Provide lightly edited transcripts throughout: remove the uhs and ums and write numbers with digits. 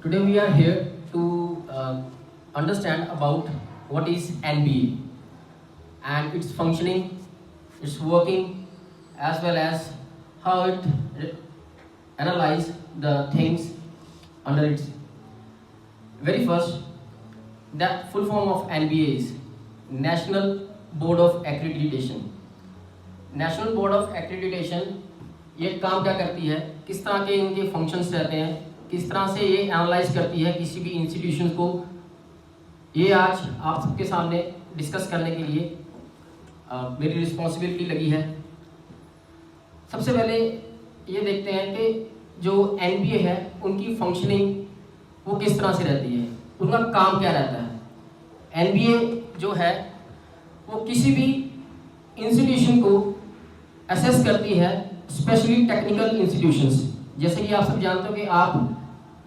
Today we are here to understand about what is NBA and its functioning, its working, as well as how it analyze the things under its. Very first, the full form of NBA is National Board of Accreditation. National board of accreditation ये काम क्या करती है, किस तरह के इनके functions रहते हैं, किस तरह से ये एनालाइज करती है किसी भी इंस्टीट्यूशन को, ये आज आप सबके सामने डिस्कस करने के लिए मेरी रिस्पॉन्सिबिलिटी लगी है। सबसे पहले ये देखते हैं कि जो एनबीए है उनकी फंक्शनिंग वो किस तरह से रहती है, उनका काम क्या रहता है। एनबीए जो है वो किसी भी इंस्टीट्यूशन को असेस करती है, स्पेशली टेक्निकल इंस्टीट्यूशंस। जैसे कि आप सब जानते हो कि आप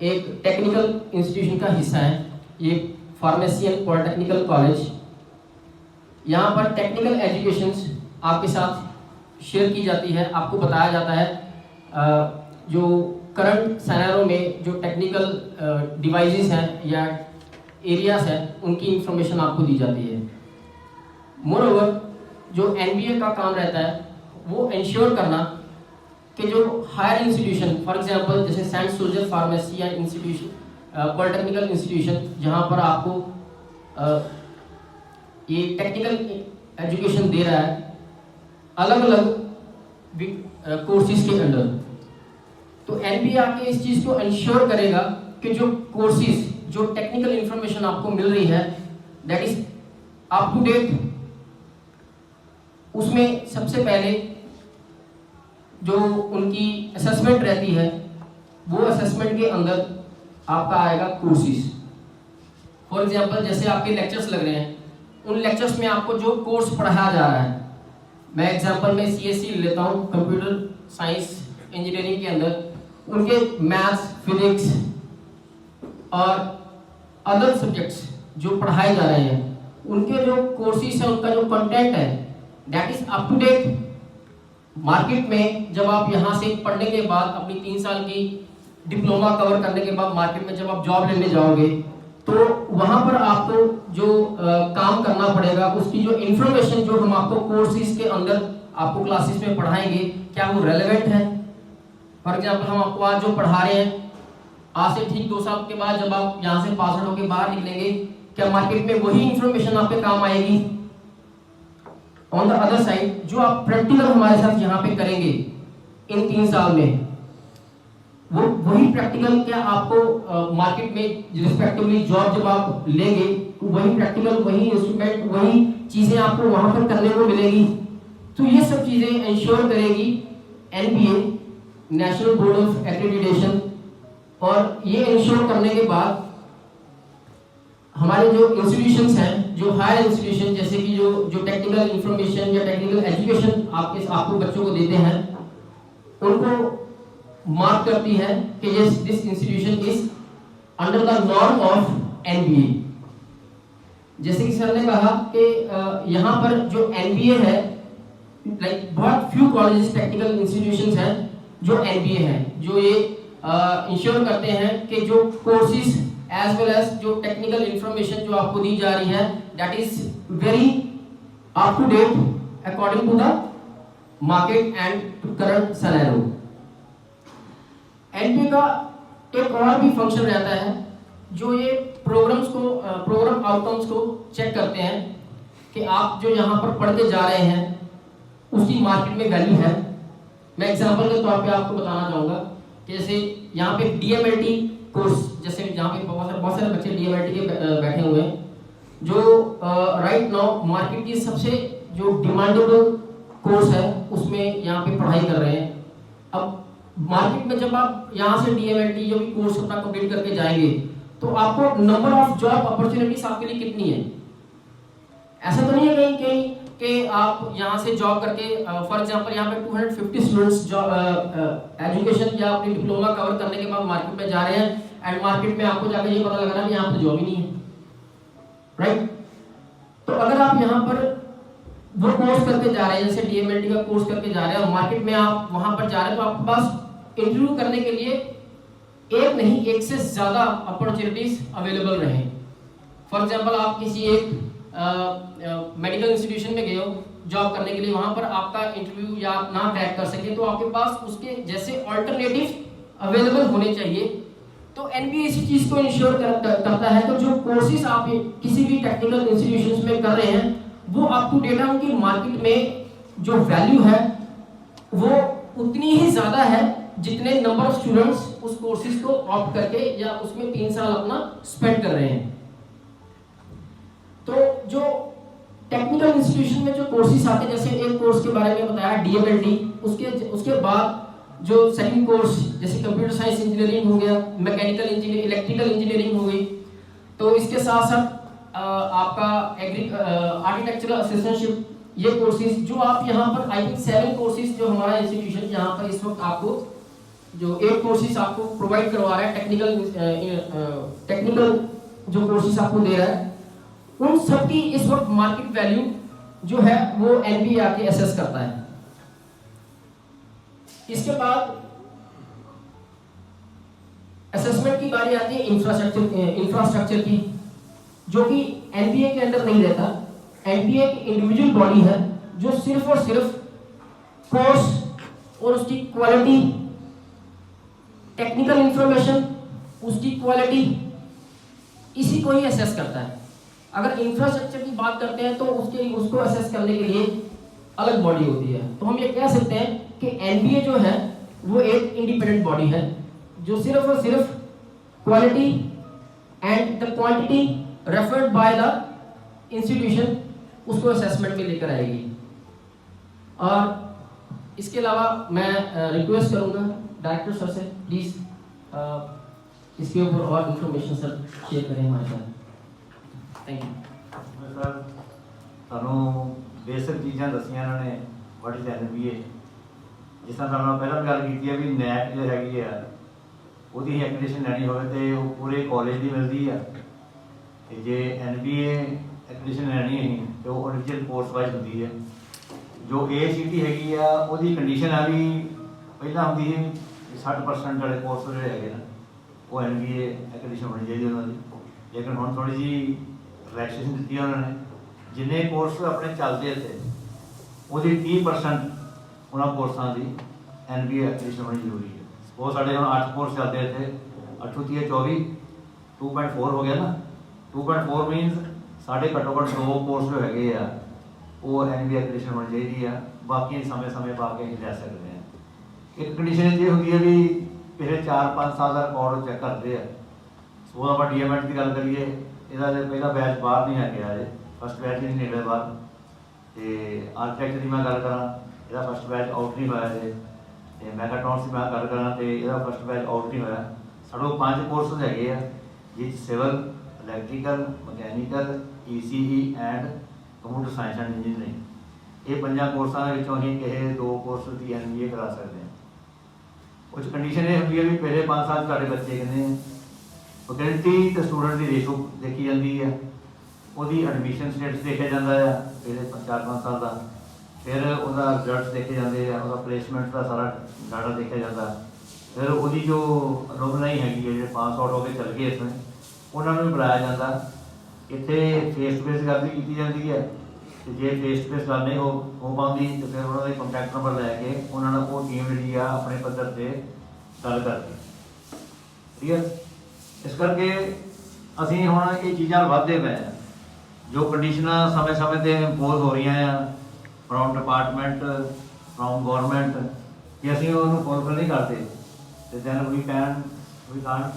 एक टेक्निकल इंस्टीट्यूशन का हिस्सा हैं, ये फार्मेसी एंड पॉलिटेक्निकल कॉलेज। यहाँ पर टेक्निकल एजुकेशंस आपके साथ शेयर की जाती है, आपको बताया जाता है जो करंट सिनेरियो में जो टेक्निकल डिवाइसेस हैं या एरियाज हैं उनकी इंफॉर्मेशन आपको दी जाती है। मोरओवर जो एनबीए का काम रहता है वो इंश्योर करना कि जो हायर इंस्टीट्यूशन, फॉर एग्जांपल जैसे सेंट सोल्जर फार्मेसी या इंस्टीट्यूशन पॉलिटेक्निकल इंस्टीट्यूशन जहाँ पर आपको ये टेक्निकल एजुकेशन दे रहा है अलग अलग कोर्सेज के अंडर, तो एनबीए आके इस चीज़ को इंश्योर करेगा कि जो कोर्सेज, जो टेक्निकल इंफॉर्मेशन आपको मिल रही है that is up to date. उसमें सबसे पहले जो उनकी असेसमेंट रहती है वो असेसमेंट के अंदर आपका आएगा कोर्सेज। फॉर एग्जांपल जैसे आपके लेक्चर्स लग रहे हैं, उन लेक्चर्स में आपको जो कोर्स पढ़ाया जा रहा है, मैं एग्जांपल में सीएससी लेता हूँ, कंप्यूटर साइंस इंजीनियरिंग के अंदर उनके मैथ्स, फिजिक्स और अदर सब्जेक्ट्स जो पढ़ाए जा रहे हैं उनके जो कोर्सेज है, उनका जो कंटेंट है that is up to date. Market में जब आप यहाँ से पढ़ने के बाद अपनी 3 साल की डिप्लोमा कवर करने के बाद मार्केट में जब आप जॉब लेने जाओगे तो वहाँ पर आपको जो काम करना पड़ेगा, उसकी जो इन्फॉर्मेशन जो हम आपको कोर्सेज के अंदर आपको क्लासेस में पढ़ाएंगे क्या वो रेलेवेंट है। फॉर एग्जाम्पल हम आपको आज जो पढ़ा रहे हैं, आज से ठीक 2 साल के बाद जब आप यहाँ से पास आउट होकर बाहर निकलेंगे क्या मार्केट में वही इन्फॉर्मेशन आपके काम आएगी। ऑन द अदर साइड जो आप प्रैक्टिकल हमारे साथ यहाँ पे करेंगे इन 3 साल में, वो वही प्रैक्टिकल क्या आपको मार्केट में रिस्पेक्टिवली जॉब जब आप लेंगे वही प्रैक्टिकल, वही इंस्ट्रूमेंट, वही चीजें आपको वहां पर करने को मिलेगी। तो ये सब चीजें इंश्योर करेगी NBA, national board of accreditation. और ये इंश्योर करने के बाद हमारे जो इंस्टीट्यूशंस हैं, जो हायर इंस्टीट्यूशन जैसे कि जो टेक्निकल इंफॉर्मेशन या टेक्निकल एजुकेशन आपको बच्चों को देते हैं, उनको मार्क करती है कि yes this institution is under the norm of NBA. जैसे कि सर ने कहा कि यहाँ पर जो एनबीए है, लाइक बहुत फ्यू कॉलेजेस, टेक्निकल इंस्टीट्यूशंस हैं जो एनबीए हैं, जो ये इंश्योर करते हैं कि जो कोर्सेज एज वेल एज जो टेक्निकल इंफॉर्मेशन जो आपको दी जा रही है that is very up to date according to the market and current scenario. NBA का एक और भी फंक्शन रहता है जो ये प्रोग्राम आउटकम्स को चेक करते हैं कि आप जो यहाँ पर पढ़ते जा रहे हैं उसकी मार्केट में वैल्यू है। मैं एग्जांपल के तौर पे आपको बताना चाहूँगा कि जैसे यहाँ पे डीएमएलटी कोर्स, जैसे जहाँ पे बहुत सारे बच्चे डीएमएलटी के बैठे हुए हैं, जो राइट नाउ मार्केट की सबसे जो डिमांडेबल कोर्स है उसमें यहाँ पे पढ़ाई कर रहे हैं। अब मार्केट में जब आप यहाँ से डीएमएलटी जो भी कोर्स अपना कंप्लीट करके जाएंगे तो आपको नंबर ऑफ जॉब अपॉर्चुनिटीज आपके लिए कितनी है। ऐसा तो नहीं है कहीं कि आप यहाँ से जॉब करके, फॉर एग्जांपल यहाँ पे 250 स्टूडेंट्स एजुकेशन या अपनी डिप्लोमा कवर करने के बाद मार्केट में जा रहे हैं एंड मार्केट में आपको जाकर ये पता लग रहा है कि यहाँ पर जॉब ही नहीं है, राइट। तो अगर आप यहाँ पर वो कोर्स करके जा रहे हैं, जैसे डीएमएलटी का कोर्स करके जा रहे हैं और मार्केट में आप वहां पर जा रहे हैं, तो आपके पास इंटरव्यू करने के लिए एक नहीं, एक से ज़्यादा अपॉर्चुनिटीज़ अवेलेबल रहें। फॉर एग्जांपल, आप किसी एक मेडिकल इंस्टीट्यूशन में गए हो जॉब करने के लिए, वहाँ पर आपका इंटरव्यू या आप ना क्रैक कर सके तो आपके पास उसके जैसे ऑल्टरनेटिव अवेलेबल होने चाहिए। तो एनबीए इसी चीज़ को इंश्योर करता है। तो जो कोर्सेज आप किसी भी टेक्निकल इंस्टीट्यूशन में कर रहे हैं वो अप टू डेट है, उनकी मार्केट में जो वैल्यू है वो उतनी ही ज़्यादा है जितने नंबर ऑफ स्टूडेंट्स उस कोर्सेज को ऑप्ट करके या उसमें 3 साल अपना स्पेंड कर रहे हैं। तो जो टेक्निकल इंस्टीट्यूशन में जो कोर्सेज आते हैं, जैसे एक कोर्स के बारे में बताया डीएमएलटी, उसके बाद जो सेकंड कोर्स जैसे कंप्यूटर साइंस इंजीनियरिंग हो गया, मैकेनिकल इंजीनियरिंग, इलेक्ट्रिकल इंजीनियरिंग हो गई। तो इसके साथ साथ आपका आर्किटेक्चरल असिस्टेंटशिप, ये कोर्सेज जो आप यहाँ पर आई थिंक 7 कोर्सेज जो हमारा इंस्टीट्यूशन यहाँ पर इस वक्त आपको जो 8 कोर्सेज आपको प्रोवाइड करवा रहा है, टेक्निकल जो कोर्सेज आपको दे रहा है, उन सब की इस वक्त मार्केट वैल्यू जो है वो एनबीए आके असेस करता है। इसके बाद असेसमेंट की बारी आती है इंफ्रास्ट्रक्चर की, जो कि एनबीए के अंदर नहीं रहता। एनबीए एक इंडिविजुअल बॉडी है जो सिर्फ और सिर्फ कोर्स और उसकी क्वालिटी, टेक्निकल इंफॉर्मेशन, उसकी क्वालिटी, इसी को ही असेस करता है। अगर इंफ्रास्ट्रक्चर की बात करते हैं तो उसको असेस करने के लिए अलग बॉडी होती है। तो हम ये कह सकते हैं कि एनबीए जो है वो एक इंडिपेंडेंट बॉडी है जो सिर्फ और सिर्फ quality and the quantity referred by the institution उसको असेसमेंट में लेकर आएगी। और इसके अलावा मैं रिक्वेस्ट करूंगा डायरेक्टर सर से, प्लीज इसके ऊपर और इंफॉर्मेशन सर शेयर करें हमारे साथ। Thank you sir. ਤੁਹਾਨੂੰ ਬੇਸਿਕ ਚੀਜ਼ਾਂ ਦੱਸੀਆਂ ਇਹਨਾਂ ਨੇ, ਵਾਟ ਇਜ਼ ਐਨਬੀਏ। ਜਿਸ ਤਰ੍ਹਾਂ ਤੁਹਾਨੂੰ ਪਹਿਲਾਂ ਵੀ ਗੱਲ ਕੀਤੀ ਹੈ ਵੀ ਨੈਟ ਜੋ ਹੈਗੀ ਆ ਉਹਦੀ ਐਕ੍ਰੈਡੀਟੇਸ਼ਨ ਲੈਣੀ ਹੋਵੇ ਤੇ ਉਹ ਪੂਰੇ ਕਾਲਜ ਦੀ ਮਿਲਦੀ ਆ, ਤੇ ਜੇ ਐਨਬੀਏ ਐਕ੍ਰੈਡੀਟੇਸ਼ਨ ਲੈਣੀ ਹੈ ਤੇ ਉਹ ਇੰਡੀਵਿਜੂਅਲ ਕੋਰਸ ਵਾਈਜ਼ ਹੁੰਦੀ ਹੈ। ਜੋ ਏਸੀਟੀ ਹੈਗੀ ਆ ਉਹਦੀ ਕੰਡੀਸ਼ਨ ਆ ਵੀ ਪਹਿਲਾਂ ਹੁੰਦੀ ਸੀ 60% ਵਾਲੇ ਕੋਰਸ ਜਿਹੜੇ ਹੈਗੇ ਨਾ ਉਹ ਐਨਬੀਏ ਐਕ੍ਰੈਡੀਟੇਸ਼ਨ ਹੋਣੀ ਚਾਹੀਦੀ ਉਹਨਾਂ ਦੀ, ਲੇਕਿਨ ਹੁਣ ਥੋੜੀ ਜਿਹੀ ਰਿਲੈਕਸੇਸ਼ਨ ਦਿੱਤੀ ਉਹਨਾਂ ਨੇ। जिन्ने कोर्स अपने चलते थे वो 30% उन्होंने कोर्सा की एनबीए एक्रेडिटेशन होनी जरूरी है। वो साढ़े हम 8 कोर्स चलते थे, 8 30 24 2.4 हो गया ना। 2.4 मीनस साढ़े घट्टो घट्ट 2 कोर्स जो है वो एनबीए एक्रेडिटेशन होनी चाहिए है। बाकी समय समय पा के लै सकते हैं। एक कंडीशन ये होंगी है भी पिछले 4-5 साल का रिकॉर्ड चेक करते हैं। सपोज आप डीएमएट की गल करिए, इसका पहला बैच बाहर नहीं है गया, फस्ट बैच ही नहीं निकले बाहर। तो आर्किटेक्चर की मैं गल करा, यदा फस्ट बैच आउट नहीं होया जे। तो मैकाट्रॉनिक्स की मैं गल करा तो यदा फस्ट बैच आउट नहीं होया। साढ़े 5 कोर्स है जिस civil, electrical, mechanical, ECE and computer science and engineering, ये 5 कोर्सा अं किसी 2 कोर्स की एनबीए करा सकते हैं। कुछ कंडीशन ये होंगी है भी पहले 5 साल साढ़े बच्चे कहते फैकल्टी तो स्टूडेंट की रेशो देखी जाती है, ਉਹਦੀ ਐਡਮਿਸ਼ਨ ਸਟੇਟਸ ਦੇਖਿਆ ਜਾਂਦਾ ਆ ਪਹਿਲੇ 4-5 ਸਾਲ ਦਾ, ਫਿਰ ਉਹਦਾ ਰਿਜ਼ਲਟਸ ਦੇਖੇ ਜਾਂਦੇ ਆ, ਉਹਦਾ ਪਲੇਸਮੈਂਟ ਦਾ ਸਾਰਾ ਡਾਟਾ ਦੇਖਿਆ ਜਾਂਦਾ, ਫਿਰ ਉਹਦੀ ਜੋ ਅਲੋਮਨਾਈ ਹੈਗੀ ਹੈ ਜਿਹੜੇ ਪਾਸ ਆਊਟ ਹੋ ਕੇ ਚੱਲ ਗਏ ਇਸ ਨੇ ਉਹਨਾਂ ਨੂੰ ਵੀ ਬੁਲਾਇਆ ਜਾਂਦਾ। ਇੱਥੇ ਫੇਸ ਟੂ ਫੇਸ ਗੱਲ ਵੀ ਕੀਤੀ ਜਾਂਦੀ ਹੈ, ਤੇ ਜੇ ਫੇਸ ਟੂ ਫੇਸ ਗੱਲ ਨਹੀਂ ਹੋ ਪਾਉਂਦੀ ਤਾਂ ਫਿਰ ਉਹਨਾਂ ਦੇ ਕੰਟੈਕਟ ਨੰਬਰ ਲੈ ਕੇ ਉਹਨਾਂ ਨਾਲ ਉਹ ਟੀਮ ਜਿਹੜੀ ਆ ਆਪਣੇ ਪੱਧਰ 'ਤੇ ਗੱਲ ਕਰਦੀ। ਠੀਕ ਹੈ, ਇਸ ਕਰਕੇ ਅਸੀਂ ਹੁਣ ਇਹ ਚੀਜ਼ਾਂ ਵੱਧਦੇ ਪਏ ਹਾਂ। जो कंडीशन समय समय पर इंपोज हो रही हैं फ्रॉम डिपार्टमेंट, फ्रॉम गौरमेंट, कि असीं उन्होंने फुलफिल नहीं करते, तो then we can't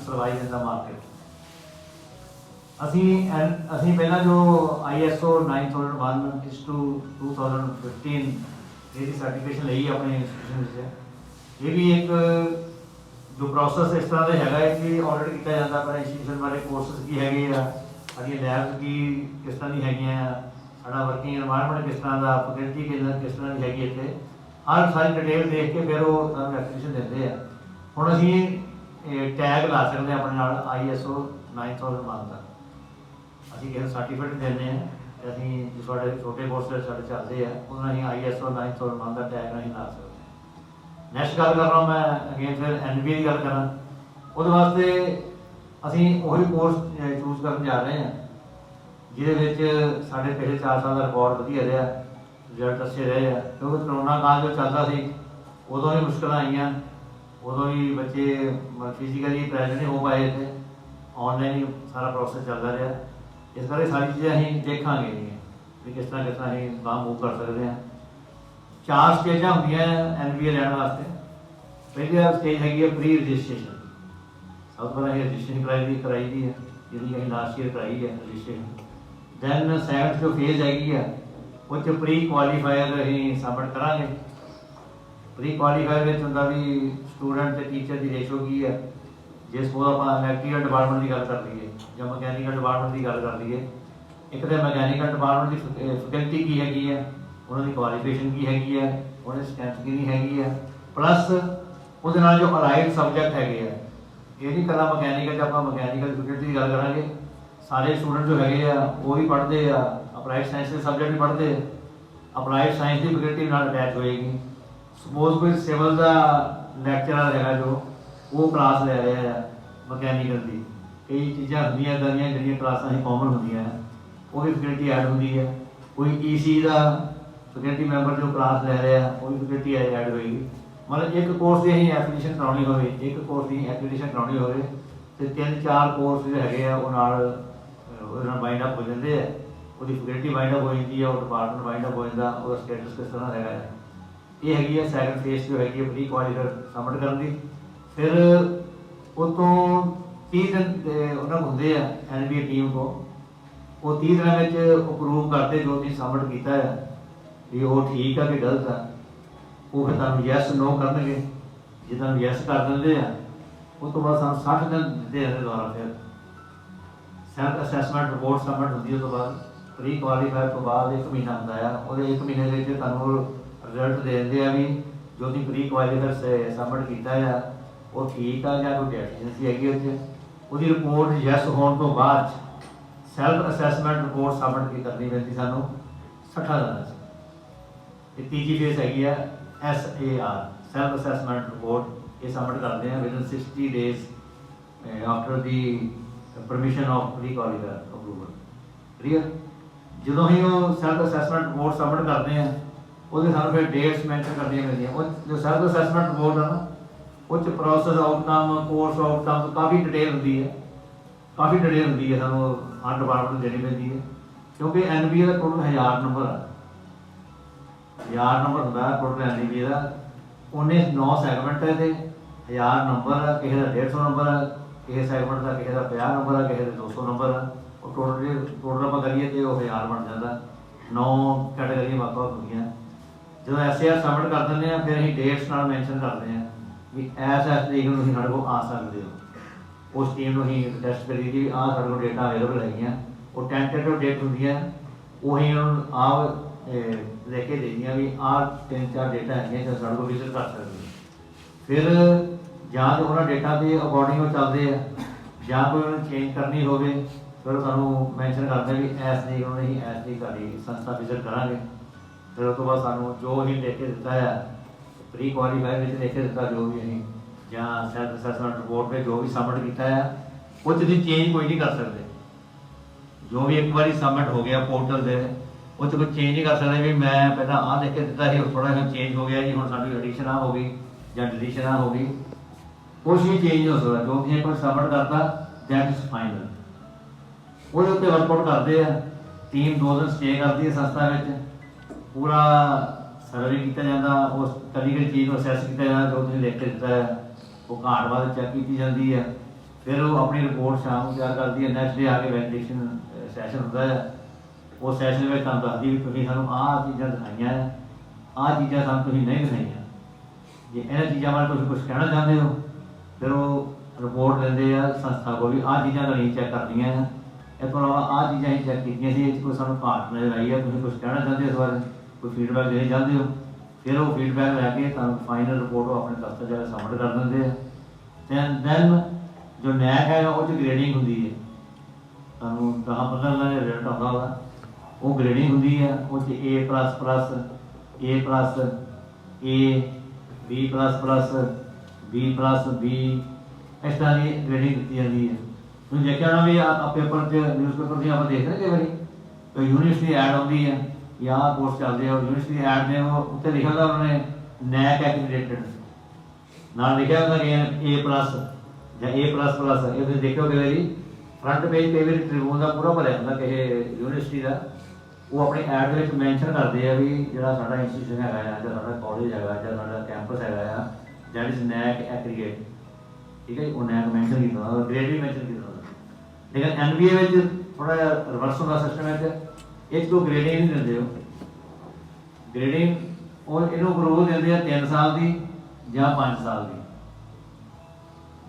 survive in the market. असीं पहला जो ISO 9001/2015 ये सर्टिफिकेशन ली अपने इंस्टीट्यूशन, ये भी एक जो प्रोसैस इस तरह का है कि ऑडिट किया जाता अपने इंस्टीट्यूशन बारे कोर्सेस की है, साड़ी लैब्स की किस तरह की है, साड़ा वर्किंग एनवायरनमेंट किस तरह का, फैकल्टी किस तरह की हैगी, इतने हर सारी डिटेल देख के फिर वो एप्लीकेशन देते हैं। हुण असीं टैग ला सकते हैं अपने नाल ISO 9001 का, असीं किसी सर्टिफिकेट देने हैं, असीं जो साढ़े छोटे कोर्स साढ़े चलते हैं उन्होंने असीं ISO 9001 का टैग नहीं ला सकते। नैक्सट गल कर रहा हूँ मैं अगेन फिर एनबीए की गल करा। ਉਹਦੇ ਵਾਸਤੇ ਅਸੀਂ ਉਹੀ ਕੋਰਸ ਚੂਜ਼ ਕਰਨ ਜਾ ਰਹੇ ਹਾਂ ਜਿਹਦੇ ਵਿੱਚ ਸਾਡੇ ਪਿਛਲੇ 4 ਸਾਲ ਦਾ ਰਿਕਾਰਡ ਵਧੀਆ ਰਿਹਾ, ਰਿਜ਼ਲਟ ਅੱਛੇ ਰਹੇ ਆ। ਕਿਉਂਕਿ ਕਰੋਨਾ ਕਾਲ ਜੋ ਚੱਲਦਾ ਸੀ ਉਦੋਂ ਵੀ ਮੁਸ਼ਕਲਾਂ ਆਈਆਂ, ਉਦੋਂ ਵੀ ਬੱਚੇ ਫਿਜ਼ੀਕਲੀ ਪ੍ਰੈਜ਼ੈਂਟ ਨਹੀਂ ਹੋ ਪਾਏ ਇੱਥੇ, ਆਨਲਾਈਨ ਹੀ ਸਾਰਾ ਪ੍ਰੋਸੈਸ ਚੱਲਦਾ ਰਿਹਾ। ਇਸ ਕਰਕੇ ਸਾਰੀ ਚੀਜ਼ਾਂ ਅਸੀਂ ਦੇਖਾਂਗੇ ਵੀ ਕਿਸ ਤਰ੍ਹਾਂ ਅਸੀਂ ਕੰਮ ਮੂਵ ਕਰ ਸਕਦੇ ਹਾਂ। 4 ਸਟੇਜਾਂ ਹੁੰਦੀਆਂ NBA ਲੈਣ ਵਾਸਤੇ। ਪਹਿਲੀ ਸਟੇਜ ਹੈਗੀ ਹੈ ਪ੍ਰੀ ਰਜਿਸਟ੍ਰੇਸ਼ਨ। ਸਭ ਤੋਂ ਪਹਿਲਾਂ ਇਹ ਰਜਿਸਟ੍ਰੇਸ਼ਨ ਕਰਾਈ ਦੀ ਹੈ, ਜਿਹੜੀ ਅਸੀਂ ਲਾਸਟ ਈਅਰ ਕਰਾਈ ਹੈ ਰਜਿਸਟ੍ਰੇਸ਼ਨ। ਦੈਨ ਸੈਕੰਡ ਜੋ ਫੇਜ਼ ਹੈਗੀ ਆ ਉਹ 'ਚ ਪ੍ਰੀ ਕੁਆਲੀਫਾਇਰ ਅਸੀਂ ਸਬਮਿਟ ਕਰਾਂਗੇ। ਪ੍ਰੀ ਕੁਆਲੀਫਾਇਰ ਵਿੱਚ ਹੁੰਦਾ ਵੀ ਸਟੂਡੈਂਟ ਤੇ ਟੀਚਰ ਦੀ ਰੇਸ਼ੋ ਕੀ ਹੈ। ਜੇ ਸਪੋਜ਼ ਆਪਾਂ ਇਲੈਕਟ੍ਰੀਕਲ ਡਿਪਾਰਟਮੈਂਟ ਦੀ ਗੱਲ ਕਰ ਲਈਏ ਜਾਂ ਮਕੈਨੀਕਲ ਡਿਪਾਰਟਮੈਂਟ ਦੀ ਗੱਲ ਕਰ ਲਈਏ, ਇੱਕ ਤਾਂ ਮਕੈਨੀਕਲ ਡਿਪਾਰਟਮੈਂਟ ਦੀ ਫੈਕਲਟੀ ਕੀ ਹੈਗੀ ਹੈ, ਉਹਨਾਂ ਦੀ ਕੁਆਲੀਫਿਕੇਸ਼ਨ ਕੀ ਹੈਗੀ ਹੈ, ਉਹਨਾਂ ਦੀ ਸਟਰੈਂਥ ਕਿੰਨੀ ਹੈਗੀ ਹੈ, ਪਲੱਸ ਉਹਦੇ ਨਾਲ ਜੋ ਅਲਾਈਡ ਸਬਜੈਕਟ ਹੈਗੇ ਆ। ਇਹ ਨਹੀਂ ਕਰਨਾ ਮਕੈਨੀਕਲ 'ਚ ਆਪਾਂ ਮਕੈਨੀਕਲ ਫੈਕਲਟੀ ਦੀ ਗੱਲ ਕਰਾਂਗੇ, ਸਾਰੇ ਸਟੂਡੈਂਟ ਜੋ ਹੈਗੇ ਆ ਉਹ ਵੀ ਪੜ੍ਹਦੇ ਆ, ਅਪਲਾਈਡ ਸਾਇੰਸ ਦੇ ਸਬਜੈਕਟ ਵੀ ਪੜ੍ਹਦੇ ਆ, ਅਪਲਾਈਡ ਸਾਇੰਸ ਦੀ ਫੈਕਲਟੀ ਨਾਲ ਅਟੈਚ ਹੋਏਗੀ। ਸਪੋਜ਼ ਕੋਈ ਸਿਵਲ ਦਾ ਲੈਕਚਰਰ ਹੈਗਾ ਜੋ ਉਹ ਕਲਾਸ ਲੈ ਰਿਹਾ ਆ ਮਕੈਨੀਕਲ ਦੀ, ਕਈ ਚੀਜ਼ਾਂ ਹੁੰਦੀਆਂ ਇੱਦਾਂ ਦੀਆਂ ਜਿਹੜੀਆਂ ਕਲਾਸਾਂ ਹੀ ਕਾਮਨ ਹੁੰਦੀਆਂ ਉਹਦੀ ਫੈਕਲਟੀ ਐਡ ਹੁੰਦੀ ਹੈ। ਕੋਈ ਈਸੀ ਦਾ ਫੈਕਲਟੀ ਮੈਂਬਰ ਜੋ ਕਲਾਸ ਲੈ ਰਿਹਾ ਉਹਦੀ ਫੈਕਲਟੀ ਐਡ ਹੋਏਗੀ। ਮਤਲਬ ਇੱਕ ਕੋਰਸ ਦੀ ਅਸੀਂ ਐਪਲੀਕੇਸ਼ਨ ਕਰਾਉਣੀ ਹੋਵੇ, ਇੱਕ ਕੋਰਸ ਦੀ ਐਪਲੀਕੇਸ਼ਨ ਕਰਾਉਣੀ ਹੋਵੇ ਤੇ 3-4 ਕੋਰਸ ਜਿਹੜੇ ਹੈਗੇ ਆ ਉਹ ਨਾਲ ਉਹਦੇ ਨਾਲ ਬਾਈਂਡ ਅਪ ਹੋ ਜਾਂਦੇ ਆ। ਉਹਦੀ ਫੈਕਲਟੀ ਬਾਈਂਡ ਅਪ ਹੋ ਜਾਂਦੀ ਹੈ, ਉਹ ਡਿਪਾਰਟਮੈਂਟ ਬਾਈਂਡ ਅਪ ਹੋ ਜਾਂਦਾ, ਉਹਦਾ ਸਟੇਟਸ ਕਿਸ ਤਰ੍ਹਾਂ ਹੈਗਾ ਹੈ। ਇਹ ਹੈਗੀ ਹੈ ਸੈਕੰਡ ਫੇਸ ਜੋ ਹੈਗੀ ਹੈ ਪ੍ਰੀ ਕੁਆਲੀਫਾਇਰ ਸਬਮਿਟ ਕਰਨ ਦੀ। ਫਿਰ ਉਹ ਤੋਂ 30 ਦਿਨ ਉਹਨਾਂ ਕੋਲ ਹੁੰਦੇ ਆ NBA ਟੀਮ ਕੋਲ, ਉਹ 30 ਦਿਨਾਂ ਵਿੱਚ ਅਪਰੂਵ ਕਰਦੇ ਜੋ ਤੁਸੀਂ ਸਬਮਿਟ ਕੀਤਾ ਹੈ ਵੀ ਉਹ ਠੀਕ ਆ ਕਿ ਗਲਤ ਆ। ਉਹ ਫਿਰ ਤੁਹਾਨੂੰ ਯੈਸ ਨੋ ਕਰਨਗੇ। ਜੇ ਤੁਹਾਨੂੰ ਯੈਸ ਕਰ ਦਿੰਦੇ ਆ ਉਸ ਤੋਂ ਬਾਅਦ ਸਾਨੂੰ 60 ਦਿਨ ਦਿੰਦੇ ਆ ਦੁਬਾਰਾ ਫਿਰ ਸੈਲਫ ਅਸੈਸਮੈਂਟ ਰਿਪੋਰਟ ਸਬਮਿਟ ਹੁੰਦੀ। ਉਸ ਤੋਂ ਬਾਅਦ ਪ੍ਰੀ ਕੁਆਲੀਫਾਇਰ ਤੋਂ ਬਾਅਦ 1 ਮਹੀਨਾ ਹੁੰਦਾ ਆ, ਉਹਦੇ 1 ਮਹੀਨੇ ਦੇ ਵਿੱਚ ਤੁਹਾਨੂੰ ਰਿਜ਼ਲਟ ਦੇ ਦਿੰਦੇ ਆ ਵੀ ਜੋ ਤੁਸੀਂ ਪ੍ਰੀ ਕੁਆਲੀਫਾਇਰ ਸਬਮਿਟ ਕੀਤਾ ਆ ਉਹ ਠੀਕ ਆ ਜਾਂ ਕੋਈ ਡੈਫੀਸ਼ੀਐਂਸੀ ਹੈਗੀ ਉਹ 'ਚ। ਉਹਦੀ ਰਿਪੋਰਟ ਯੈਸ ਹੋਣ ਤੋਂ ਬਾਅਦ ਸੈਲਫ ਅਸੈਸਮੈਂਟ ਰਿਪੋਰਟ ਸਬਮਿਟ ਕਰਨੀ ਪੈਂਦੀ ਸਾਨੂੰ 60 ਦਿਨਾਂ 'ਚ। ਇਹ ਤੀਜੀ ਫੇਸ ਹੈਗੀ ਆ SAR ਸੈਲਫ ਅਸੈਸਮੈਂਟ ਰਿਪੋਰਟ। ਇਹ ਸਬਮਿਟ ਕਰਦੇ ਆ within 60 days after the permission of pre qualifier approval. Clear. ਜਦੋਂ ਹੀ ਉਹ ਸੈਲਫ ਅਸੈਸਮੈਂਟ ਰਿਪੋਰਟ ਸਬਮਿਟ ਕਰਦੇ ਆ ਉਹਦੇ ਸਾਨੂੰ ਫਿਰ ਡੇਟਸ ਮੈਂਸ਼ਨ ਕਰਨੀਆਂ ਪੈਂਦੀਆਂ। ਉਹ ਜੋ ਸੈਲਫ ਅਸੈਸਮੈਂਟ ਰਿਪੋਰਟ ਆ ਨਾ ਉਹ 'ਚ ਪ੍ਰੋਸੈਸ ਆਊਟਕਮ, ਕੋਰਸ ਆਊਟਕਮ ਕਾਫੀ ਡਿਟੇਲ ਹੁੰਦੀ ਹੈ, ਕਾਫੀ ਡਿਟੇਲ ਹੁੰਦੀ ਹੈ ਸਾਨੂੰ ਹਰ ਡਿਪਾਰਟਮੈਂਟ ਨੂੰ ਦੇਣੀ ਪੈਂਦੀ ਹੈ। ਕਿਉਂਕਿ NBA ਦਾ ਟੋਟਲ 1000 ਨੰਬਰ ਆ, 1000 ਨੰਬਰ ਹੁੰਦਾ ਟੋਟਲ NBA ਦਾ। ਉਹਨੇ 9 ਸੈਗਮੈਂਟ ਹੈ ਤੇ 1000 ਨੰਬਰ ਆ, ਕਿਸੇ ਦਾ 150 ਨੰਬਰ ਆ, ਕਿਸੇ ਸੈਗਮੈਂਟ ਦਾ ਕਿਸੇ ਦਾ 50 ਨੰਬਰ ਆ, ਕਿਸੇ ਦਾ 200 ਨੰਬਰ ਆ। ਉਹ ਟੋਟਲ ਆਪਾਂ ਕਰੀਏ ਤੇ ਉਹ 1000 ਬਣ ਜਾਂਦਾ। 9 ਕੈਟਾਗਰੀਆਂ ਵੱਖ-ਵੱਖ ਹੁੰਦੀਆਂ। ਜਦੋਂ SAR ਸਬਮਿਟ ਕਰ ਦਿੰਦੇ ਆ ਫਿਰ ਅਸੀਂ ਡੇਟਸ ਨਾਲ ਮੈਂਸ਼ਨ ਕਰਦੇ ਹਾਂ ਵੀ ਐਸ ਤਰੀਕ ਨੂੰ ਤੁਸੀਂ ਸਾਡੇ ਕੋਲ ਆ ਸਕਦੇ ਹੋ। ਉਸ ਟੀਮ ਨੂੰ ਅਸੀਂ ਰਿਕੁਐਸਟ ਕਰੀ ਕਿ ਆਹ ਸਾਡੇ ਕੋਲ ਡੇਟਾ ਅਵੇਲੇਬਲ ਹੈਗੀਆਂ। ਉਹ ਟੈਂਟੇਟਿਵ ਡੇਟ ਹੁੰਦੀਆਂ, ਉਹ ਅਸੀਂ ਉਹਨਾਂ ਨੂੰ ਆਪ ਲੈ ਕੇ ਦੇਈਆਂ ਵੀ ਆਹ 3-4 ਡੇਟਾ ਹੈਗੀਆਂ ਜੋ ਸਾਡੇ ਕੋਲ ਵਿਜ਼ਿਟ ਕਰ ਸਕਦੇ ਹੋ। ਫਿਰ ਜਾਂ ਤਾਂ ਉਹਨਾਂ ਡੇਟਾ ਦੇ ਅਕੋਰਡਿੰਗ ਉਹ ਚੱਲਦੇ ਆ ਜਾਂ ਕੋਈ ਉਹਨੂੰ ਚੇਂਜ ਕਰਨੀ ਹੋਵੇ ਫਿਰ ਸਾਨੂੰ ਮੈਂਸ਼ਨ ਕਰਦੇ ਵੀ ਇਸ ਤਰੀਕ ਨੂੰ ਅਸੀਂ ਇਸ ਤਰੀਕ ਸਾਡੀ ਸੰਸਥਾ ਵਿਜ਼ਿਟ ਕਰਾਂਗੇ। ਫਿਰ ਉਸ ਤੋਂ ਬਾਅਦ ਸਾਨੂੰ ਜੋ ਅਸੀਂ ਲਿਖ ਕੇ ਦਿੱਤਾ ਆ ਪ੍ਰੀ ਕੁਆਲੀਫਾਇਰ ਵਿੱਚ ਲਿਖ ਕੇ ਦਿੱਤਾ ਜੋ ਵੀ ਅਸੀਂ ਜਾਂ ਸੈਲਫ ਅਸੈਸਮੈਂਟ ਰਿਪੋਰਟ ਵਿੱਚ ਜੋ ਵੀ ਸਬਮਿਟ ਕੀਤਾ ਆ ਉਹ 'ਚ ਤੁਸੀਂ ਚੇਂਜ ਕੋਈ ਨਹੀਂ ਕਰ ਸਕਦੇ। ਜੋ ਵੀ ਇੱਕ ਵਾਰੀ ਸਬਮਿਟ ਹੋ ਗਿਆ ਪੋਰਟਲ ਦੇ ਉਹ 'ਚ ਕੋਈ ਚੇਂਜ ਨਹੀਂ ਕਰ ਸਕਦੇ ਵੀ ਮੈਂ ਪਹਿਲਾਂ ਆਹ ਲਿਖ ਕੇ ਦਿੱਤਾ ਸੀ ਉਹ ਥੋੜ੍ਹਾ ਜਿਹਾ ਚੇਂਜ ਹੋ ਗਿਆ ਜੀ, ਹੁਣ ਸਾਡੀ ਐਡੀਸ਼ਨ ਆ ਹੋ ਗਈ ਜਾਂ ਡਿਲੀਸ਼ਨ ਆ ਹੋ ਗਈ। ਕੁਛ ਵੀ ਚੇਂਜ ਹੋ ਸਕਦਾ। ਜੋ ਤੁਸੀਂ ਇੱਕ ਵਾਰ ਸਬਮਿਟ ਕਰਤਾ ਦੈਟ ਇਜ਼ ਫਾਈਨਲ। ਉਹਦੇ ਉੱਤੇ ਵਰਕਆਊਟ ਕਰਦੇ ਆ। ਟੀਮ 2 ਦਿਨ ਸਟੇ ਕਰਦੀ ਹੈ ਸੰਸਥਾ ਵਿੱਚ, ਪੂਰਾ ਸਰਵੇ ਕੀਤਾ ਜਾਂਦਾ, ਉਸ ਕਦੀ ਚੀਜ਼ ਨੂੰ ਅਸੈਸ ਕੀਤਾ ਜਾਂਦਾ ਜੋ ਤੁਸੀਂ ਲਿਖ ਕੇ ਦਿੱਤਾ ਹੈ ਉਹ ਘਾਟ ਵੱਧ ਚੈੱਕ ਕੀਤੀ ਜਾਂਦੀ ਹੈ। ਫਿਰ ਉਹ ਆਪਣੀ ਰਿਪੋਰਟ ਸ਼ਾਮ ਨੂੰ ਤਿਆਰ ਕਰਦੀ ਹੈ। ਨੈਕਸਟ ਡੇ ਆ ਕੇ ਵੈਲੀਡੇਸ਼ਨ ਸੈਸ਼ਨ ਹੁੰਦਾ ਹੈ। ਉਹ ਸੈਸ਼ਨ ਵਿੱਚ ਤੁਹਾਨੂੰ ਦੱਸਦੀ ਵੀ ਤੁਸੀਂ ਸਾਨੂੰ ਆਹ ਚੀਜ਼ਾਂ ਦਿਖਾਈਆਂ ਹੈ, ਆਹ ਚੀਜ਼ਾਂ ਸਾਨੂੰ ਤੁਸੀਂ ਨਹੀਂ ਦਿਖਾਈਆਂ। ਜੇ ਇਹਨਾਂ ਚੀਜ਼ਾਂ ਬਾਰੇ ਤੁਸੀਂ ਕੁਛ ਕਹਿਣਾ ਚਾਹੁੰਦੇ ਹੋ ਫਿਰ ਉਹ ਰਿਪੋਰਟ ਦਿੰਦੇ ਆ ਸੰਸਥਾ ਕੋਲ ਵੀ ਆਹ ਚੀਜ਼ਾਂ ਤਾਂ ਨਹੀਂ ਚੈੱਕ ਕਰਦੀਆਂ ਹੈ, ਇਹ ਤੋਂ ਇਲਾਵਾ ਆਹ ਚੀਜ਼ਾਂ ਹੀ ਚੈੱਕ ਕੀਤੀਆਂ ਸੀ, ਇਹ 'ਚ ਕੋਈ ਸਾਨੂੰ ਘਾਟ ਨਜ਼ਰ ਆਈ ਹੈ, ਤੁਸੀਂ ਕੁਛ ਕਹਿਣਾ ਚਾਹੁੰਦੇ ਹੋ ਇਸ ਬਾਰੇ, ਕੋਈ ਫੀਡਬੈਕ ਦੇਣਾ ਚਾਹੁੰਦੇ ਹੋ। ਫਿਰ ਉਹ ਫੀਡਬੈਕ ਲੈ ਕੇ ਤੁਹਾਨੂੰ ਫਾਈਨਲ ਰਿਪੋਰਟ ਉਹ ਆਪਣੇ ਦਫ਼ਤਰ ਜਾ ਕੇ ਸਬਮਿਟ ਕਰ ਦਿੰਦੇ ਆ। ਦੈਨ ਜੋ ਨੈਕ ਹੈ ਉਹ 'ਚ ਗ੍ਰੇਡਿੰਗ ਹੁੰਦੀ ਹੈ। ਤੁਹਾਨੂੰ 10-15 ਦਿਨਾਂ ਦਾ ਰਿਜ਼ਲਟ ਆਉਂਦਾ ਉਹਦਾ, ਉਹ ਗ੍ਰੇਡਿੰਗ ਹੁੰਦੀ ਹੈ। ਉਹ 'ਚ A++, A+, A, B++, B+, B, इस तरह की ग्रेडिंग दी जाती है। तुम देखा होना भी आप पेपर च न्यूज़ पेपर से आप देखते हैं कई बार कोई यूनिवर्सिटी ऐड आती है या कोर्स चलते हैं यूनिवर्सिटी ऐड ने वो उत्ते लिखा होता उन्होंने नैक एक्रीडेटेड नाल लिखा होता कि A+ या A++ ये तुम देखो कई बार फ्रंट पेज कई बार ट्रिब्यून का पूरा भरिया होंदा कि यूनिवर्सिटी का वो अपनी ऐड में मैंशन करते हैं भी जो साडा इंस्टीट्यूशन है जो साडा कॉलेज है जो साडा कैंपस है दैट इज नैक एक्रीडेट, ठीक है। वो नैक मैंशन किया ग्रेड भी मैंशन किया। लेकिन NBA में थोड़ा रिवर्स होता सिस्टम है एक तो ग्रेडिंग नहीं देते हो ग्रेडिंग और इन्हों ग्रोथ देते हैं 3 साल की या 5 साल की।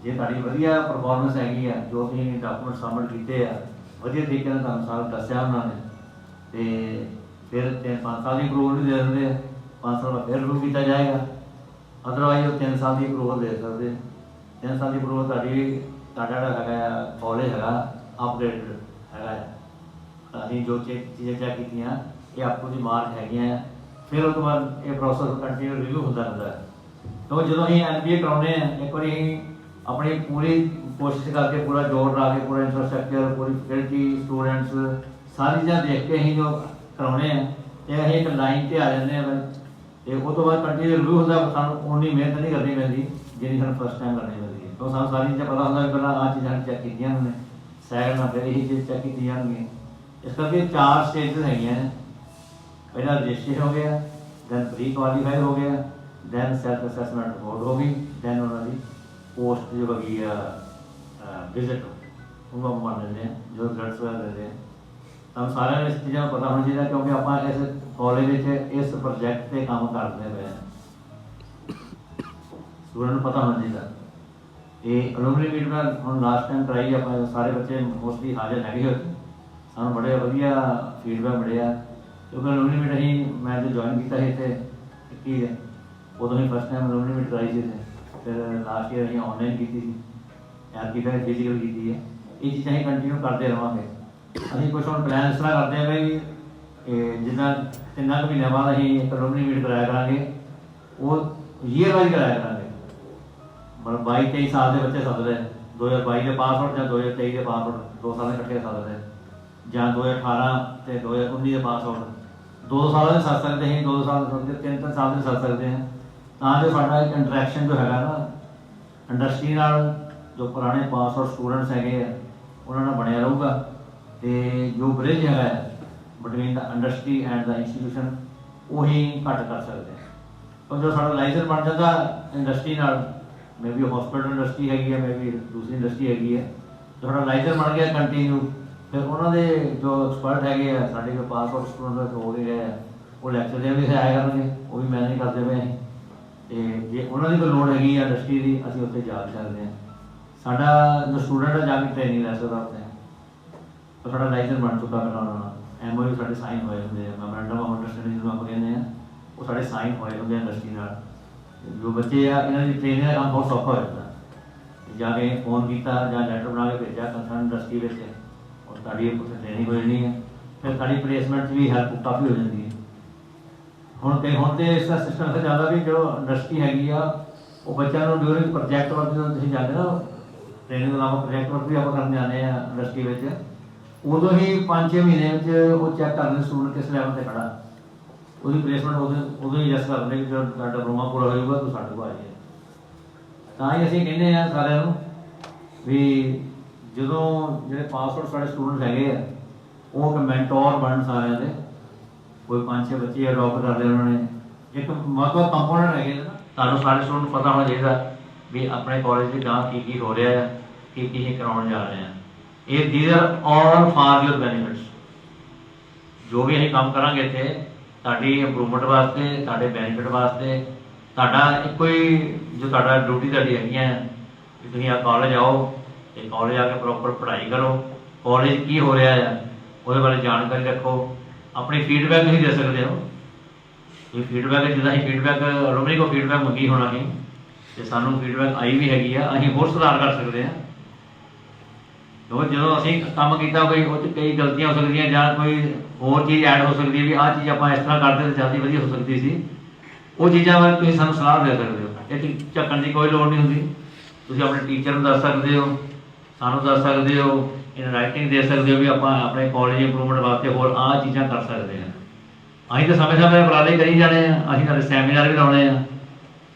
जे तुहाडी वधिया परफॉर्मेंस हैगी है जो तुसीं डॉक्यूमेंट सबमिट कीते आ वधिया तरीके नाल तुहानूं सारा दस्सिया उन्होंने ते फिर 5 साल की ग्रोथ भी दे देंगे 5 साल बाद फिर रिव्यू किया जाएगा। अदरवाइज वो 3 साल की ग्रोथ दे सकते 3 साल की ग्रोथ तुहाडा है कॉलेज है अपग्रेडेड है अभी जो चीज़ें चेक की ये आपको जी मार्क है फिर उस बाद ये प्रोसैस कंटिन्यू रिव्यू होता रहता है। तो जो अं NBA कराने एक बार अपनी पूरी कोशिश करके पूरा जोर ला के पूरा इंफ्रास्ट्रक्चर पूरी फैकल्टी स्टूडेंट्स सारी चीज़ा देख के जो कराने ये अं एक लाइन पर आ जाते हैं तो उस बाद कंटिन्यू रिव्यू होता सू उन्नी मेहनत नहीं करनी पैंती जिन्नी सू फर्स्ट टाइम करनी पैंती है। तो सू सारी चीज़ें पता होंगे पहला आ चीज़ा चेक की उन्होंने सैकंड में फिर यही चीज़ चेक की जाएगी। इस करके 4 स्टेजेस है पहला रजिस्ट्रेशन हो गया दैन प्री क्वालीफाई हो गया दैन सैल्फ असैसमेंट रिपोर्ट हो गई दैन उन्होंने पोस्ट जो होगी विजिट उनको हम मान लेते हैं जो रिजल्ट्स वगैरह देते हैं। हम सारे इस चीज़ों को पता होना चाहिए क्योंकि आप इस कॉलेज इस प्रोजैक्ट पर काम करते पे स्टूडेंट पता होना चाहिए। ये अलुमनी मीट में हम लास्ट टाइम कराई आप सारे बच्चे मोस्टली हाजिर है सूँ बड़े वधिया फीडबैक मिले क्योंकि अलुमनी मीट अं मैं जो ज्वाइन किया इतने 21 उदों ही फर्स्ट टाइम अलुमनी मीट कराई थी फिर लास्ट ईयर अं ऑनलाइन की थी फिर फिजिकल की है। ये चीज़ा अं कंटिन्यू करते रहेंगे। अभी कुछ हम प्लान इस तरह करते हैं भाई जिदा 3 महीनों बाद अं एक अलुमनी मीट कराया करेंगे वो ईयर वाइज कराया करेंगे मतलब 22-23 साल के बच्चे सद रहे 2022 के पास आउट या 2023 के पास आउट 2 साल इकट्ठे सद रहे ਜਾਂ 2018 ਤੇ 2019 ਦੇ ਪਾਸ ਆਊਟ 2 ਸਾਲਾਂ ਦੇ ਸੱਦ ਸਕਦੇ हैं 2 साल ਦੇ 3 ਸਾਲ ਦੇ ਸੱਦ ਸਕਦੇ हैं ਤਾਂ ਜੋ ਸਾਡਾ ਇੱਕ ਇੰਟਰੈਕਸ਼ਨ ਜੋ ਹੈਗਾ ਨਾ ਇੰਡਸਟਰੀ ਨਾਲ ਜੋ ਪੁਰਾਣੇ ਪਾਸ ਆਊਟ ਸਟੂਡੈਂਟਸ ਹੈਗੇ ਆ ਉਹਨਾਂ ਨਾਲ ਬਣਿਆ ਰਹੂਗਾ ਤੇ ਜੋ ਬ੍ਰਿਜ ਹੈਗਾ between the industry and the institution ਉਹੀ ਘੱਟ ਕਰ ਸਕਦੇ ਆ। ਪਰ ਜੋ ਸਾਡਾ ਲਾਇਸੈਂਸ ਬਣ ਜਾਂਦਾ ਇੰਡਸਟਰੀ ਨਾਲ ਮੇ ਵੀ ਹਸਪੀਟਲ ਇੰਡਸਟਰੀ ਹੈਗੀ ਹੈ ਮੇ ਵੀ ਦੂਸਰੀ ਇੰਡਸਟਰੀ ਹੈਗੀ ਹੈ ਸਾਡਾ ਲਾਇਸੈਂਸ ਬਣ ਗਿਆ ਕੰਟੀਨਿਊ फिर उन्होंने जो एक्सपर्ट है साढ़े जो पास आउट स्टूडेंट हो रहे हैं वो लैक्चर देने भी आया करेंगे वो भी मैनेज करते पे तो जे उन्होंने कोई लोड़ हैगी इंडस्ट्री की असं उत्थे जा सकते हैं साडा जो स्टूडेंट है जाके ट्रेनिंग लै सकता उत्थे तो साडा लाइसेंस बन चुका पहला उन्होंने MOU साढ़े साइन होए होंगे मैमोरेंडम ऑफ अंडरस्टैंडिंग जो आप कहते हैं वो साढ़े साइन होए होंगे इंडस्ट्री नाल जो बच्चे आ इन्हों की ट्रेनिंग का काम बहुत सौखा हो जाता जाके फोन किया या लैटर बना के भेजा कंसर्न इंडस्ट्री में साड़ी ट्रेनिंग हो जानी है फिर साड़ी प्लेसमेंट भी हेल्प काफ़ी हो जाती है। हुण तो इसका सिस्टम से चलता भी जो इंडस्ट्री हैगी वो बच्चों को ड्यूरिंग प्रोजैक्ट वर्क जो तुम जाते ना ट्रेनिंग के अलावा प्रोजैक्ट वर्क भी आप करने जाने इंडस्ट्री में उदों ही 5-6 महीने वो चैक करते स्टूडेंट किस लैवल से खड़ा उसकी प्लेसमेंट उदों ही जस्ट करते कि जो डिप्लोमा पूरा होगा तो साढ़े को आ जाए। तो ही असं कहने सारे भी जो जो पास आउट साढ़े स्टूडेंट है वो एक मैंटोर बन सारे दे कोई 5-6 बच्चे अडॉप्ट कर लिया उन्होंने एक मतलब कंपोनेंट है सारे स्टूडेंट पता होना चाहिए भी अपने कॉलेज में जहाँ की हो रहा है की कराने जा रहे हैं। ये these are all for your benefits जो भी अं काम करांगे इतने ताड़ी इंप्रूवमेंट वास्ते ताड़े बेनिफिट वास्ते ताड़ा एक कोई जो ताड़ा ड्यूटी ताड़ी है कि तुम कॉलेज आओ कॉलेज आके प्रॉपर पढ़ाई करो कॉलेज की हो रहा है वो बारे जानकारी रखो अपनी फीडबैक नहीं दे सकते हो ये फीडबैक जिदा ही फीडबैक अलुमनी को फीडबैक मंगी होना ही तो सानू फीडबैक आई भी हैगी अं होर सुधार कर सकते हैं क्योंकि जो असी काम किया कोई कई गलतियां हो सकती या कोई होर चीज़ ऐड हो सकती है भी आ चीज़ आप इस तरह करते तो जल्दी वधिया हो सकती सी वो चीज़ों बारे तुम सानू सलाह दे सकते हो ये झक्कन की कोई लोड़ नहीं होंगी ਤੁਸੀਂ ਆਪਣੇ ਟੀਚਰ ਨੂੰ ਦੱਸ ਸਕਦੇ ਹੋ, ਸਾਨੂੰ ਦੱਸ ਸਕਦੇ ਹੋ, ਇਨ ਰਾਈਟਿੰਗ ਦੇ ਸਕਦੇ ਹੋ ਵੀ ਆਪਾਂ ਆਪਣੇ ਕਾਲਜ ਇੰਪਰੂਵਮੈਂਟ ਵਾਸਤੇ ਹੋਰ ਆਹ ਚੀਜ਼ਾਂ ਕਰ ਸਕਦੇ ਹਾਂ। ਅਸੀਂ ਤਾਂ ਸਮੇਂ-ਸਮੇਂ ਉਪਰਾਲੇ ਕਰੀ ਜਾਣੇ ਆ। ਅਸੀਂ ਤੁਹਾਡੇ ਸੈਮੀਨਾਰ ਵੀ ਲਾਉਣੇ ਆ,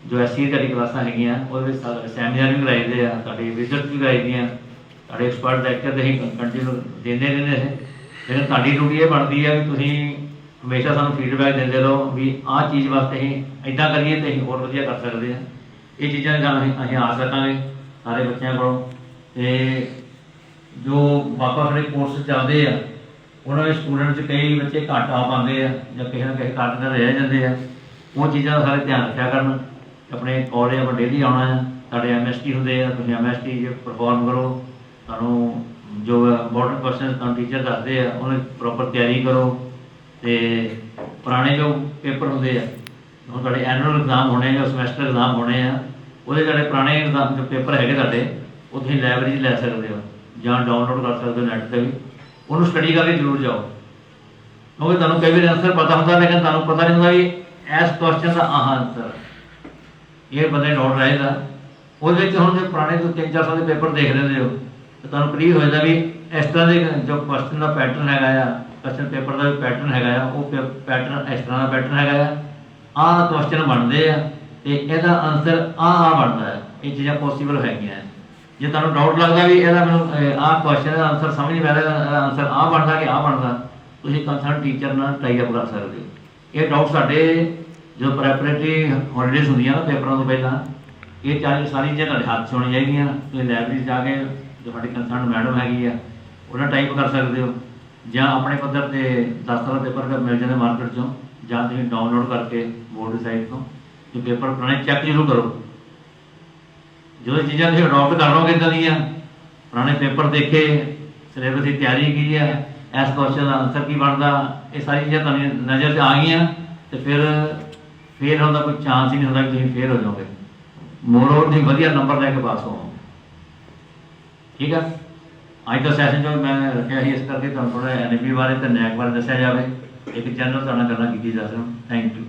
ਜੋ ਐਸਸੀ ਦੀ ਤੁਹਾਡੀ ਕਲਾਸਾਂ ਹੈਗੀਆਂ ਉਹਦੇ ਵਿੱਚ ਸੈਮੀਨਾਰ ਵੀ ਕਰਾਈਦੇ ਆ, ਤੁਹਾਡੀ ਵਿਜ਼ਿਟ ਵੀ ਕਰਾਈ ਦੀਆਂ, ਤੁਹਾਡੇ ਐਕਸਪਰਟ ਲੈਕਚਰ ਦੇ ਅਸੀਂ ਕੰਟੀਨਿਊ ਦਿੰਦੇ ਰਹਿੰਦੇ ਨੇ। ਲੇਕਿਨ ਤੁਹਾਡੀ ਡਿਊਟੀ ਇਹ ਬਣਦੀ ਹੈ ਵੀ ਤੁਸੀਂ ਹਮੇਸ਼ਾ ਸਾਨੂੰ ਫੀਡਬੈਕ ਦਿੰਦੇ ਰਹੋ ਵੀ ਆਹ ਚੀਜ਼ ਵਾਸਤੇ ਅਸੀਂ ਇੱਦਾਂ ਕਰੀਏ ਤੇ ਅਸੀਂ ਹੋਰ ਵਧੀਆ ਕਰ ਸਕਦੇ ਹਾਂ। ਇਹ ਚੀਜ਼ਾਂ ਦੀ ਗੱਲ ਅਸੀਂ ਆਸ ਰੱਖਾਂਗੇ ਸਾਰੇ ਬੱਚਿਆਂ ਕੋਲੋਂ। ਅਤੇ ਜੋ ਵੱਖ-ਵੱਖ ਜਿਹੜੇ ਕੋਰਸ ਚੱਲਦੇ ਆ ਉਹਨਾਂ ਦੇ ਸਟੂਡੈਂਟ 'ਚ ਕਈ ਬੱਚੇ ਘੱਟ ਆ ਪਾਉਂਦੇ ਆ ਜਾਂ ਕਿਸੇ ਨਾ ਕਿਸੇ ਕਾਰਨ ਨਾਲ ਰਹਿ ਜਾਂਦੇ ਆ। ਉਹ ਚੀਜ਼ਾਂ ਦਾ ਸਾਰੇ ਧਿਆਨ ਰੱਖਿਆ ਕਰਨ। ਆਪਣੇ ਕਾਲਜ ਆਪਾਂ ਡੇਲੀ ਆਉਣਾ ਆ, ਸਾਡੇ MST ਹੁੰਦੇ ਆ, ਤੁਸੀਂ MST 'ਚ ਪਰਫੋਰਮ ਕਰੋ। ਤੁਹਾਨੂੰ ਜੋ ਇੰਪੋਰਟੈਂਟ ਕੁਐਸਚਨ ਤੁਹਾਨੂੰ ਟੀਚਰ ਦੱਸਦੇ ਆ ਉਹਨਾਂ ਦੀ ਪ੍ਰੋਪਰ ਤਿਆਰੀ ਕਰੋ। ਅਤੇ ਪੁਰਾਣੇ ਜੋ ਪੇਪਰ ਹੁੰਦੇ ਆ, ਹੁਣ ਤੁਹਾਡੇ ਐਨੂਅਲ ਐਗਜ਼ਾਮ ਹੋਣੇ ਜਾਂ ਸਮੈਸਟਰ ਐਗਜ਼ਾਮ ਹੋਣੇ ਆ, ਉਹਦੇ ਜਿਹੜੇ ਪੁਰਾਣੇ ਐਗਜ਼ਾਮ ਜੋ ਪੇਪਰ ਹੈਗੇ ਤੁਹਾਡੇ ਉਹ ਤੁਸੀਂ ਲਾਇਬ੍ਰੇਰੀ 'ਚ ਲੈ ਸਕਦੇ ਹੋ ਜਾਂ ਡਾਊਨਲੋਡ ਕਰ ਸਕਦੇ ਹੋ ਨੈੱਟ 'ਤੇ ਵੀ। ਉਹਨੂੰ ਸਟੱਡੀ ਕਰਕੇ ਜ਼ਰੂਰ ਜਾਓ, ਕਿਉਂਕਿ ਤੁਹਾਨੂੰ ਕਈ ਵਾਰੀ ਆਨਸਰ ਪਤਾ ਹੁੰਦਾ ਲੇਕਿਨ ਤੁਹਾਨੂੰ ਪਤਾ ਨਹੀਂ ਹੁੰਦਾ ਵੀ ਇਸ ਕੁਐਸਚਨ ਦਾ ਆਹ ਆਨਸਰ, ਇਹ ਬੰਦੇ ਡਾਊਟ ਰਹੇਗਾ। ਉਹਦੇ ਵਿੱਚ ਹੁਣ ਜੇ ਪੁਰਾਣੇ ਤੋਂ 3-4 ਸਾਲ ਦੇ ਪੇਪਰ ਦੇਖ ਲੈਂਦੇ ਹੋ ਤਾਂ ਤੁਹਾਨੂੰ ਕਲੀਅਰ ਹੋ ਜਾਂਦਾ ਵੀ ਇਸ ਤਰ੍ਹਾਂ ਦੇ ਜੋ ਕੁਐਸਚਨ ਦਾ ਪੈਟਰਨ ਹੈਗਾ ਆ, ਕੁਐਸਚਨ ਪੇਪਰ ਦਾ ਵੀ ਪੈਟਰਨ ਹੈਗਾ ਆ, ਉਹ ਪੈਟਰਨ ਇਸ ਤਰ੍ਹਾਂ ਦਾ ਪੈਟਰਨ ਹੈਗਾ ਆ, ਆਹ ਕੁਐਸਚਨ ਬਣਦੇ ਆ ਅਤੇ ਇਹਦਾ ਆਨਸਰ ਆਹ ਬਣਦਾ ਹੈ। ਇਹ ਚੀਜ਼ਾਂ ਪੋਸੀਬਲ ਹੈਗੀਆਂ। ਜੇ ਤੁਹਾਨੂੰ ਡਾਊਟ ਲੱਗਦਾ ਵੀ ਇਹਦਾ ਮੈਨੂੰ ਆਹ ਕੁਐਸਚਨ ਦਾ ਆਨਸਰ ਸਮਝ ਨਹੀਂ ਪੈ ਰਿਹਾ, ਆਨਸਰ ਆਹ ਬਣਦਾ ਕਿ ਆਹ ਬਣਦਾ, ਤੁਸੀਂ ਕੰਸਲਟ ਟੀਚਰ ਨਾਲ ਟਾਈ ਅਪ ਕਰ ਸਕਦੇ ਹੋ। ਇਹ ਡਾਊਟ ਸਾਡੇ ਜੋ ਪ੍ਰੈਪਰੇਟਰੀ ਹੌਲੀਡੇਜ਼ ਹੁੰਦੀਆਂ ਨਾ ਪੇਪਰਾਂ ਤੋਂ ਪਹਿਲਾਂ, ਇਹ ਸਾਰੀ ਚੀਜ਼ਾਂ ਤੁਹਾਡੇ ਹੱਥ 'ਚ ਹੋਣੀਆਂ ਚਾਹੀਦੀਆਂ। ਤੁਸੀਂ ਲਾਇਬ੍ਰੇਰੀ ਜਾ ਕੇ ਜੋ ਸਾਡੀ ਕੰਸਲਟ ਮੈਡਮ ਹੈਗੀ ਆ ਉਹਨਾਂ ਟਾਈਪ ਕਰ ਸਕਦੇ ਹੋ, ਜਾਂ ਆਪਣੇ ਪੱਧਰ 'ਤੇ 10 ਸਾਲ ਪੇਪਰ ਮਿਲ ਜਾਂਦੇ ਮਾਰਕੀਟ 'ਚੋਂ, ਜਾਂ ਤੁਸੀਂ ਡਾਊਨਲੋਡ ਕਰਕੇ ਬੋਰਡ ਦੀ ਸਾਈਟ ਤੋਂ ਜੋ ਪੇਪਰ ਪੁਰਾਣੇ ਚੈੱਕ ਜ਼ਰੂਰ ਕਰੋ। ਜਦੋਂ ਚੀਜ਼ਾਂ ਤੁਸੀਂ ਅਡੋਪਟ ਕਰ ਲਓਗੇ ਇੱਦਾਂ ਦੀਆਂ, ਪੁਰਾਣੇ ਪੇਪਰ ਦੇਖੇ, ਸਿਲੇਬਸ ਦੀ ਤਿਆਰੀ ਕੀ ਹੈ, ਇਸ ਕੁਐਸਚਨ ਦਾ ਆਨਸਰ ਕੀ ਬਣਦਾ, ਇਹ ਸਾਰੀ ਚੀਜ਼ਾਂ ਤੁਹਾਨੂੰ ਨਜ਼ਰ 'ਚ ਆ ਗਈਆਂ ਅਤੇ ਫਿਰ ਫੇਲ ਹੋਣ ਦਾ ਕੋਈ ਚਾਂਸ ਹੀ ਨਹੀਂ ਹੁੰਦਾ ਕਿ ਤੁਸੀਂ ਫੇਲ ਹੋ ਜਾਓਗੇ। ਮੋਰਓਵਰ ਤੁਸੀਂ ਵਧੀਆ ਨੰਬਰ ਲੈ ਕੇ ਪਾਸ ਹੋਵੋਗੇ। ਠੀਕ ਆ, ਅੱਜ ਦਾ ਸੈਸ਼ਨ ਜੋ ਮੈਂ ਰੱਖਿਆ ਸੀ ਇਸ ਕਰਕੇ ਤੁਹਾਨੂੰ ਥੋੜ੍ਹਾ NAB ਬਾਰੇ ਅਤੇ NAC ਬਾਰੇ ਦੱਸਿਆ ਜਾਵੇ। ਇੱਕ ਚੈਨਲ ਤੁਹਾਡੇ ਨਾਲ ਗੱਲਾਂ ਕੀਤੀ ਜਾ ਸਕਣ। Thank you.